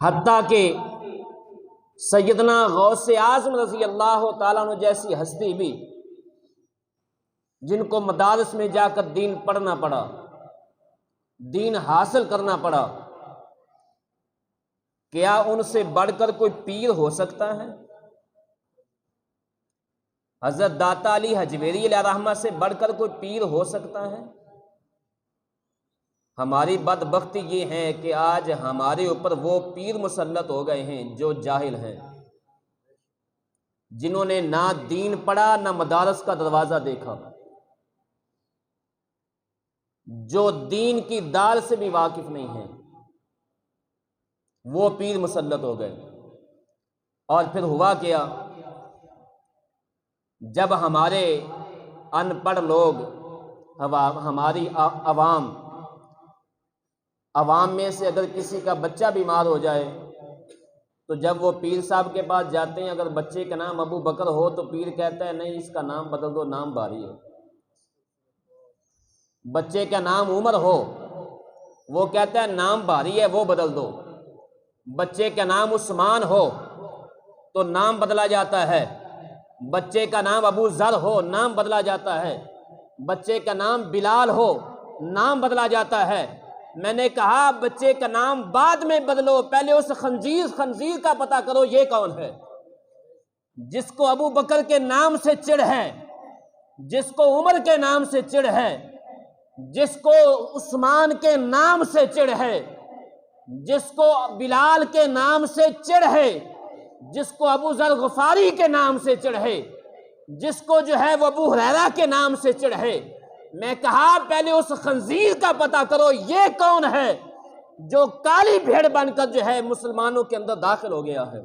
حتیٰ کہ سیدنا غوث اعظم رضی اللہ تعالیٰ عنہ جیسی ہستی بھی، جن کو مدارس میں جا کر دین پڑھنا پڑا، دین حاصل کرنا پڑا، کیا ان سے بڑھ کر کوئی پیر ہو سکتا ہے؟ حضرت داتا علی حجویری علیہ رحمہ سے بڑھ کر کوئی پیر ہو سکتا ہے؟ ہماری بدبختی یہ ہے کہ آج ہمارے اوپر وہ پیر مسلط ہو گئے ہیں جو جاہل ہیں، جنہوں نے نہ دین پڑھا نہ مدارس کا دروازہ دیکھا، جو دین کی دال سے بھی واقف نہیں ہیں، وہ پیر مسلط ہو گئے۔ اور پھر ہوا کیا؟ جب ہمارے ان پڑھ لوگ، ہماری عوام میں سے اگر کسی کا بچہ بیمار ہو جائے تو جب وہ پیر صاحب کے پاس جاتے ہیں، اگر بچے کا نام ابو بکر ہو تو پیر کہتا ہے نہیں، اس کا نام بدل دو، نام بھاری ہے۔ بچے کا نام عمر ہو، وہ کہتا ہے نام بھاری ہے، وہ بدل دو۔ بچے کا نام عثمان ہو تو نام بدلا جاتا ہے، بچے کا نام ابو ذر ہو نام بدلا جاتا ہے، بچے کا نام بلال ہو نام بدلا جاتا ہے۔ میں نے کہا بچے کا نام بعد میں بدلو، پہلے اس خنزیر کا پتہ کرو یہ کون ہے، جس کو ابو بکر کے نام سے چڑ ہے، جس کو عمر کے نام سے چڑ ہے، جس کو عثمان کے نام سے چڑ ہے، جس کو بلال کے نام سے چڑ ہے، جس کو ابو ذر غفاری کے نام سے چڑ ہے، جس کو جو ہے وہ ابو ہریرہ کے نام سے چڑ ہے۔ میں کہا پہلے اس خنزیر کا پتہ کرو یہ کون ہے جو کالی بھیڑ بن کر جو ہے مسلمانوں کے اندر داخل ہو گیا ہے۔